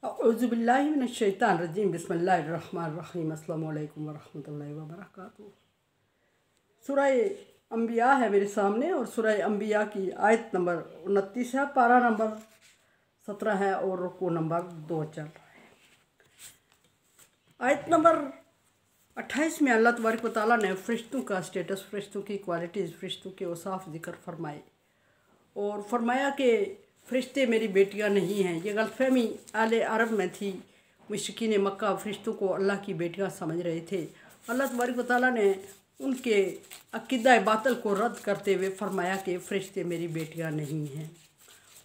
औज़ुबिल्लाहि मिनश्शैतानिर्रजीम बिस्मिल्लाहिर्रहमानिर्रहीम अस्सलामु अलैकुम वरहमतुल्लाहि वबरकातुहू। सूरह अंबिया है मेरे सामने और सूरह अंबिया की आयत नंबर 29 है, पारा नंबर 17 है और रुकू नंबर 2 चल रहा है। आयत नंबर 28 में अल्लाह तबारक व तआला ने फ़रिश्तों का स्टेटस, फ़रिश्तों की क्वालिटीज़, फ़रिश्तों के औसाफ ज़िक्र फरमाए और फरमाया कि फ़रिश्ते मेरी बेटियां नहीं हैं। ये गलतफ़हमी आले अरब में थी। मुशरिकीन मक्का फ़रिश्तों को अल्लाह की बेटियां समझ रहे थे। अल्लाह तबारक व तआला ने उनके अक़ीदा बातिल को रद्द करते हुए फरमाया कि फ़रिश्ते मेरी बेटियां नहीं हैं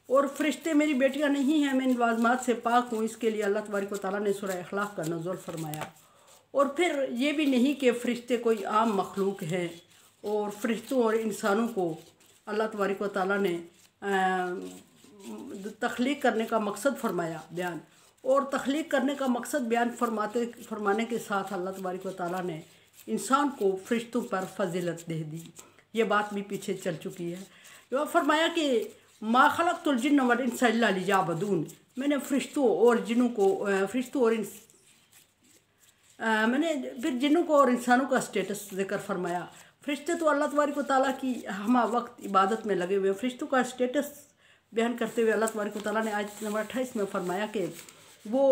और फ़रिश्ते मेरी बेटियां नहीं हैं, मैं इन लाज़मात से पाक हूँ। इसके लिए अल्लाह तबारक व तआला ने सूरह इखलाक़ का नज़ुल फरमाया। और फिर ये भी नहीं कि फ़रिश्ते कोई आम मखलूक हैं और फ़रिश्तों और इंसानों को अल्लाह तबारक व तआला ने तख्लीक करने का मकसद फरमाया बयान, और तख्लीक करने का मकसद बयान फरमाने के साथ अल्लाह तबारक व तआला ने इंसान को फ़रिश्तों पर फजीलत दे दी। ये बात भी पीछे चल चुकी है। वह फरमाया कि मा खलक़तुल जिन्न वल इंसा इल्ला लियअबुदून, मैंने फ़रिश्तों और जिन्नों को मैंने फिर जिन्नों को और इंसानों का स्टेटस ज़िक्र फरमाया। फ़रिश्ते तो अल्लाह तबारक व तआला की हमा वक्त इबादत में लगे हुए हैं। फ़रिश्तों का स्टेटस बयान करते हुए अल्लाह तबारक व तआला ने आयत नंबर 28 में फरमाया कि वो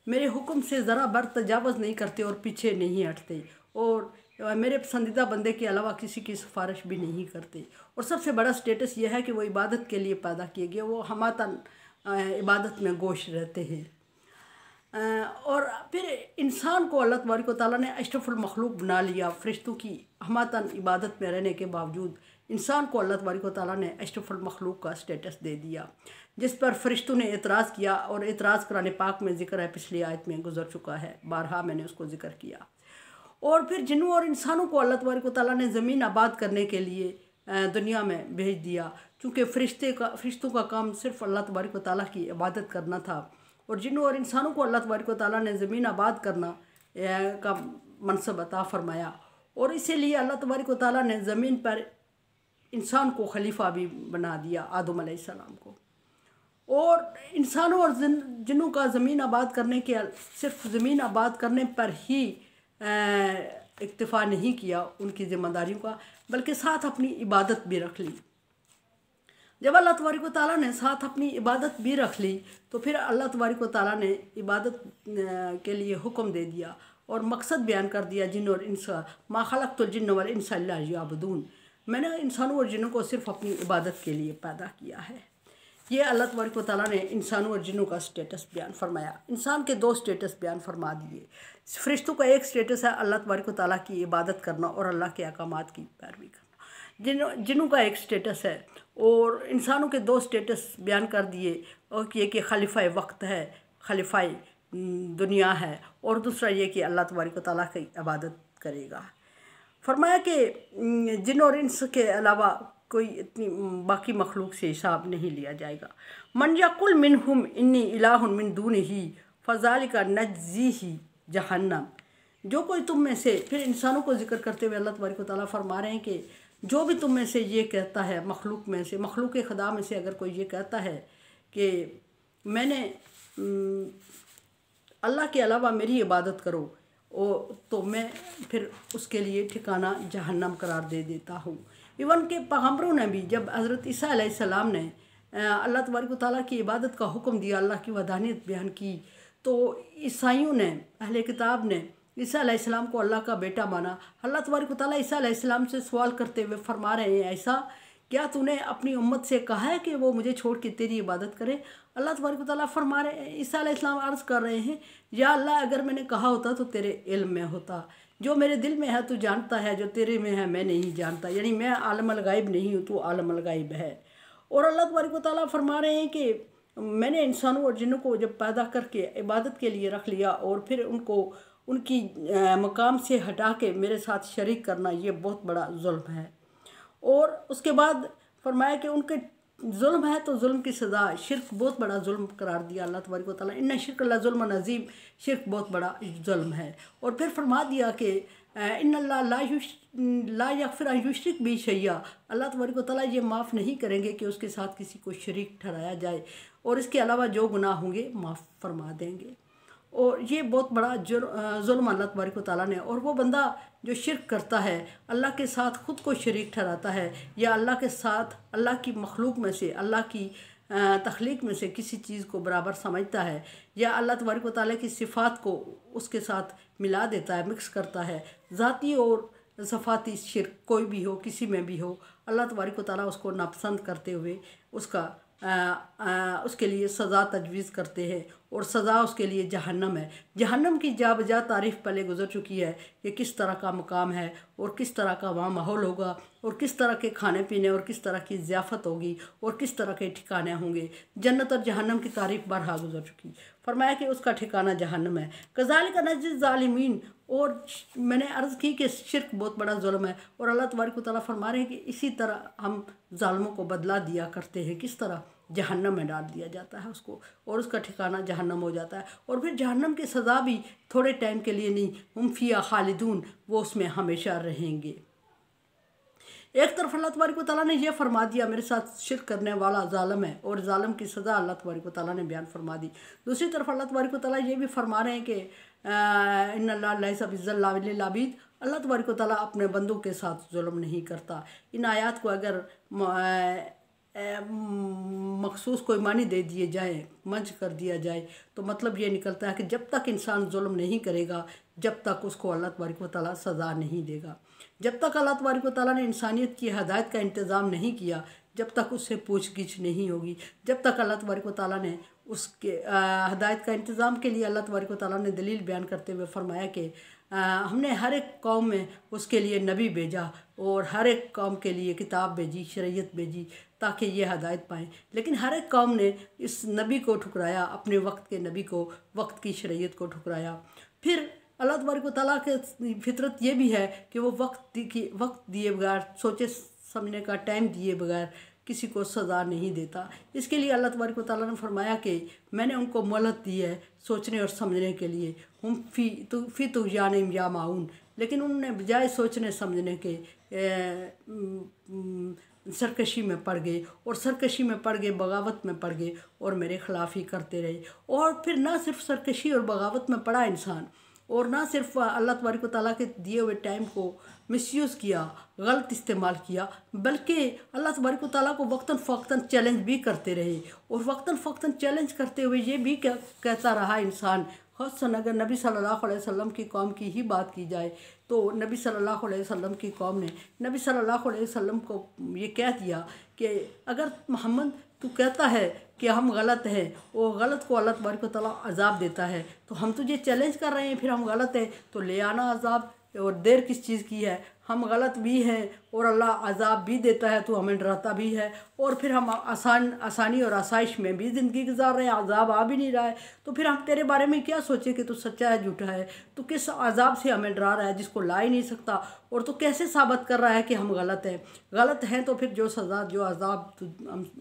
मेरे हुक्म से ज़रा बर तजावज़ नहीं करते और पीछे नहीं हटते और मेरे पसंदीदा बंदे के अलावा किसी की सिफारिश भी नहीं करते। और सबसे बड़ा स्टेटस यह है कि वो इबादत के लिए पैदा किए गए, वो हमातन इबादत में गोश रहते हैं। और फिर इंसान को अल्लाह तबारक व तआला ने अशरफुल मखलूक बना लिया। फ़रिश्तों की हमातन इबादत में रहने के बावजूद इंसान को अल्लाह तबारक व तआला ने अशरफुल मखलूक का स्टेटस दे दिया, जिस पर फ़रिश्तों ने एतराज़ किया। और एतराज़ कुरान पाक में ज़िक्र है, पिछली आयत में गुजर चुका है, बारहा मैंने उसको ज़िक्र किया। और फिर जिन्नों और इंसानों को अल्लाह तबारक व तआला ने ज़मीन आबाद करने के लिए दुनिया में भेज दिया, चूँकि फ़रिश्तों का काम सिर्फ़ अल्लाह तबारक व तआला की इबादत करना था और जिन्नों और इंसानों को अल्लाह तबारक व तआला ने ज़मीन आबाद करना का मनसब अता फ़रमाया। और इसीलिए अल्लाह तबारक व तआला ने ज़मीन पर इंसान को खलीफा भी बना दिया, आदम अलैहिस्सलाम को। और इंसानों और जिन्नों का ज़मीन आबाद करने के सिर्फ ज़मीन आबाद करने पर ही इक्तिफ़ा नहीं किया उनकी ज़िम्मेदारियों का, बल्कि साथ अपनी इबादत भी रख ली। जब अल्लाह तबारक व तआला ने साथ अपनी इबादत भी रख ली तो फिर अल्लाह तबारक व तआला ने इबादत के लिए हुक्म दे दिया और मकसद बयान कर दिया, जिन्न और इंसा मा खलक़तुल जिन्न वल इंसा इल्ला लियअबुदून, मैंने इंसानों और जिन्नों को सिर्फ अपनी इबादत के लिए पैदा किया है। ये अल्लाह तबारक व तआला ने इंसानों और जिन्नों का स्टेटस बयान फरमाया। इंसान के दो स्टेटस बयान फरमा दिए। फ़रिश्तों का एक स्टेटस है अल्लाह तबारक व तआला की इबादत करना और अल्लाह के अहकामात की पैरवी करना। जिन्नों का एक स्टेटस है और इंसानों के दो स्टेटस बयान कर दिए, और ये कि खलीफा वक्त है, खलीफा दुनिया है, और दूसरा ये कि अल्लाह तबारक व तआला की इबादत करेगा। फरमाया कि जिन और इंस के अलावा कोई इतनी बाकी मखलूक से हिसाब नहीं लिया जाएगा। मन यकुल मिनहुम इन्नी इलाहुन मिन दूनिही फ़ज़ालिका नज्ज़ीही जहन्नम, जो कोई तुम में से, फिर इंसानों को जिक्र करते हुए अल्लाह तबारक व तआला फरमा रहे हैं कि जो भी तुम में से ये कहता है, मखलूक में से, मखलूक खुदा में से अगर कोई ये कहता है कि मैंने अल्लाह के अलावा मेरी इबादत करो, तो मैं फिर उसके लिए ठिकाना जहन्नम करार दे देता हूँ। इवन के पैगम्बरों ने भी, जब हज़रत ईसा अलैहिस्सलाम ने अल्लाह तबारक व तआला की इबादत का हुक्म दिया, अल्लाह की वहदानियत बयान की, तो ईसाइयों ने, अहले किताब ने ईसा अलैहिस्सलाम को अल्लाह का बेटा माना। अल्लाह तबारक व तआला ईसा अलैहिस्सलाम से सवाल करते हुए फरमा रहे हैं, ऐसा क्या तूने अपनी उम्मत से कहा है कि वो मुझे छोड़ के तेरी इबादत करे? अल्लाह तबारक व तआला फरमा रहे हैं, ईसा अलैहिस्सलाम अर्ज़ कर रहे हैं, या अल्लाह अगर मैंने कहा होता तो तेरे इल्म में होता, जो मेरे दिल में है तू जानता है, जो तेरे में है मैं नहीं जानता, यानी मैं आलमुल गायब नहीं हूँ, तू आलमुल गायब है। और अल्लाह तबारक व तआला फरमा रहे हैं कि मैंने इंसानों और जिन्नों को जब पैदा करके इबादत के लिए रख लिया और फिर उनको उनकी मकाम से हटा के मेरे साथ शरीक करना, ये बहुत बड़ा जुल्म है। और उसके बाद फरमाया कि उनके जुल्म है तो जुल्म की सज़ा, शिरक बहुत बड़ा जुल्म करार दिया अल्लाह तबारक व तआला, इन्ना शिरक ला जुल्म नज़ीम, शिरक बहुत बड़ा जुल्म है। और फिर फरमा दिया कि इन्नल्लाह ला यग़फ़िरु अन युश्रिक बिही शैय्या, अल्लाह तबारक व तआला ये माफ़ नहीं करेंगे कि उसके साथ किसी को शरीक ठहराया जाए। और इसके अलावा जो गुनाह होंगे माफ़ फरमा देंगे। और ये बहुत बड़ा जुल्म अल्लाह तबारक व तआला ने। और वो बंदा जो शिरक करता है, अल्लाह के साथ ख़ुद को शरीक ठहराता है, या अल्लाह के साथ अल्लाह की मखलूक में से, अल्लाह की तख्लीक में से किसी चीज़ को बराबर समझता है, या अल्लाह तबारक व तआला की सिफ़ात को उसके साथ मिला देता है, मिक्स करता है, ज़ाती और सफ़ाती शिरक कोई भी हो, किसी में भी हो, अल्लाह तबारक व तआला उसको नापसंद करते हुए उसके लिए सज़ा तजवीज़ करते हैं, और सज़ा उसके लिए जहन्नम है। जहन्नम की जा बजा तारीफ़ पहले गुजर चुकी है कि किस तरह का मकाम है, और किस तरह का वहाँ माहौल होगा, और किस तरह के खाने पीने और किस तरह की ज़ियाफ़त होगी, और किस तरह के ठिकाने होंगे। जन्नत और जहन्नम की तारीफ़ बरहा गुजर चुकी। फरमाया कि उसका ठिकाना जहन्नम है। कज़ालिका नज्ज़ी ज़ालिमीन। और मैंने अर्ज़ की कि शिरक बहुत बड़ा जुल्म है, और अल्लाह तबारक व तआला फरमा रहे हैं कि इसी तरह हम ज़ालिमों को बदला दिया करते हैं। किस तरह? जहन्नम में डाल दिया जाता है उसको, और उसका ठिकाना जहन्नम हो जाता है। और फिर जहन्नम की सज़ा भी थोड़े टाइम के लिए नहीं, हम फ़िया खालिदून, वो उसमें हमेशा रहेंगे। एक तरफ अल्लाह तबारक व तआला ने यह फरमा दिया मेरे साथ शिरक करने वाला ज़ालिम है, और ज़ालिम की सज़ा अल्लाह तबारक व तआला ने बयान फरमा दी। दूसरी तरफ अल्लाह तबारक व तआला ये भी फरमा रहे हैं कि इन्नल्लाह लैसा बिज़्ज़ल्लामिल लिल-अबीद, अल्लाह तबारक व तआला अपने बंदों के साथ जुल्म नहीं करता। इन आयात को अगर मखसूस कोई मानी दे दिए जाए, मंच कर दिया जाए, तो मतलब ये निकलता है कि जब तक इंसान जुल्म नहीं करेगा, जब तक उसको अल्लाह तबारक व तआला सज़ा नहीं देगा। जब तक अल्लाह तबारक व तआला ने इंसानियत की हदायत का इंतज़ाम नहीं किया, जब तक उससे पूछ गिछ नहीं होगी, जब तक अल्लाह तबारक व तआला ने उसके हदायत का इंतज़ाम के लिए अल्लाह तबारक व तआला ने दलील बयान करते हुए फरमाया कि हमने हर एक कौम में उसके लिए नबी भेजा, और हर एक कौम के लिए किताब भेजी, शरीयत भेजी, ताकि ये हदायत पाएँ। लेकिन हर एक कौम ने इस नबी को ठुकराया, अपने वक्त के नबी को, वक्त की शरीयत को ठुकराया। फिर अल्लाह तबारक व तआला के फितरत ये भी है कि वो वक्त दिए बगैर, सोचे समझने का टाइम दिए बगैर किसी को सज़ा नहीं देता। इसके लिए अल्लाह तबारक व तआला ने फरमाया कि मैंने उनको मोहलत दी है सोचने और समझने के लिए। हम फ़ी तुग़यानिहिम यामहून, लेकिन उन्होंने बजाय सोचने समझने के सरकशी में पड़ गए, और सरकशी में पड़ गए, बगावत में पड़ गए, और मेरे ख़िलाफ़ ही करते रहे। और फिर ना सिर्फ सरकशी और बगावत में पड़ा इंसान, और ना सिर्फ अल्लाह तबारक व तआला के दिए हुए टाइम को मिसयूज़ किया, गलत इस्तेमाल किया, बल्कि अल्लाह तबारक व तआला को वक्तन फ़वक्तन चैलेंज भी करते रहे। और वक्तन फ़वक्तन चैलेंज करते हुए ये भी कहता रहा इंसान, ख़ासतौर अगर नबी सल्लल्लाहु अलैहि वसल्लम की कौम की ही बात की जाए, तो नबी सल्लल्लाहु अलैहि वसल्लम की कौम ने नबी सल्लल्लाहु अलैहि वसल्लम को ये कह दिया कि अगर मोहम्मद तू कहता है कि हम गलत हैं, और गलत को अल्लाह तबारक व तआला अज़ाब देता है, तो हम तुझे चैलेंज कर रहे हैं, फिर हम गलत हैं तो ले आना अज़ाब, और देर किस चीज़ की है? हम गलत भी हैं और अल्लाह अज़ाब भी देता है, तो हमें डराता भी है, और फिर हम आसानी और आसाइश में भी ज़िंदगी गुजार रहे हैं, अज़ाब आ भी नहीं रहा है, तो फिर हम तेरे बारे में क्या सोचें कि तू सच्चा है झूठा है? तो किस अज़ाब से हमें डरा रहा है जिसको ला ही नहीं सकता, और तो कैसे साबित कर रहा है कि हम गलत हैं? गलत हैं तो फिर जो सज़ा, जो अज़ाब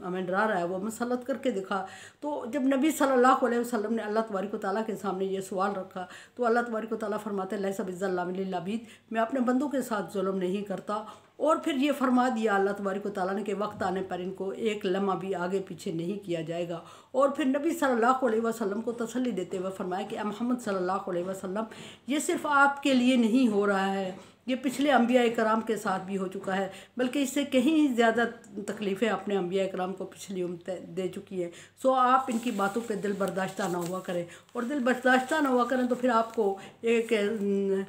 हमें डरा रहा है वो मसलत करके दिखा। तो जब नबी सल्लल्लाहु अलैहि वसल्लम ने अल्लाह तबारक व तआला के सामने ये सवाल रखा, तो अल्लाह तबारक व तआला फरमाते लैसा बिज़्ज़ल्लामिल लिल-अबीद, मैं अपने बंदों के साथ जुल्म नहीं करता। और फिर ये फरमा दिया अल्लाह तबारक व तआला ने कि वक्त आने पर इनको एक लम्हा भी आगे पीछे नहीं किया जाएगा। और फिर नबी सल्लल्लाहु अलैहि वसल्लम को तसल्ली देते हुए फरमाया कि मोहम्मद सल्लल्लाहु अलैहि वसल्लम, ये सिर्फ़ आपके लिए नहीं हो रहा है, ये पिछले अम्बिया कराम के साथ भी हो चुका है, बल्कि इससे कहीं ज़्यादा तकलीफ़ें अपने अम्बिया कराम को पिछली उम्मत दे चुकी है। सो आप इनकी बातों पे दिल बर्दाश्ता ना हुआ करें, और दिल बर्दाश्ता ना हुआ करें तो फिर आपको एक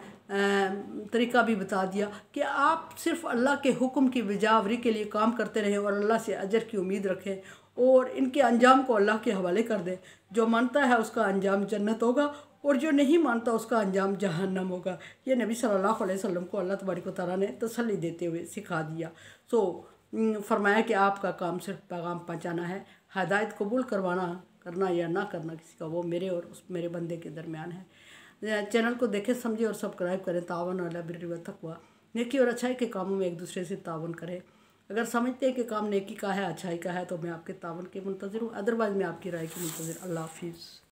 तरीका भी बता दिया कि आप सिर्फ़ अल्लाह के हुक्म की बजावरी के लिए काम करते रहें, और अल्लाह से अजर की उम्मीद रखें, और इनके अंजाम को अल्लाह के हवाले कर दें। जो मानता है उसका अंजाम जन्नत होगा, और जो नहीं मानता उसका अंजाम जहन्नम होगा। ये नबी सल्लल्लाहु अलैहि वसल्लम को अल्लाह तबारक व तआला ने तसल्ली देते हुए सिखा दिया। सो फरमाया कि आपका काम सिर्फ पैगाम पहुँचाना है, हदायत कबूल करना या ना करना किसी का, वो मेरे और मेरे बंदे के दरमियान है। चैनल को देखें, समझे और सब्सक्राइब करें। तावन अला बिर्रि व तक़वा, नेकी और अच्छाई के कामों में एक दूसरे से तावन करें। अगर समझते हैं कि काम नेकी का है, अच्छाई का है, तो मैं आपके तावन के मुंतज़िर हूँ, अदरवाइज़ मैं आपकी राय की मुंतज़िर। अल्लाह हाफिज़।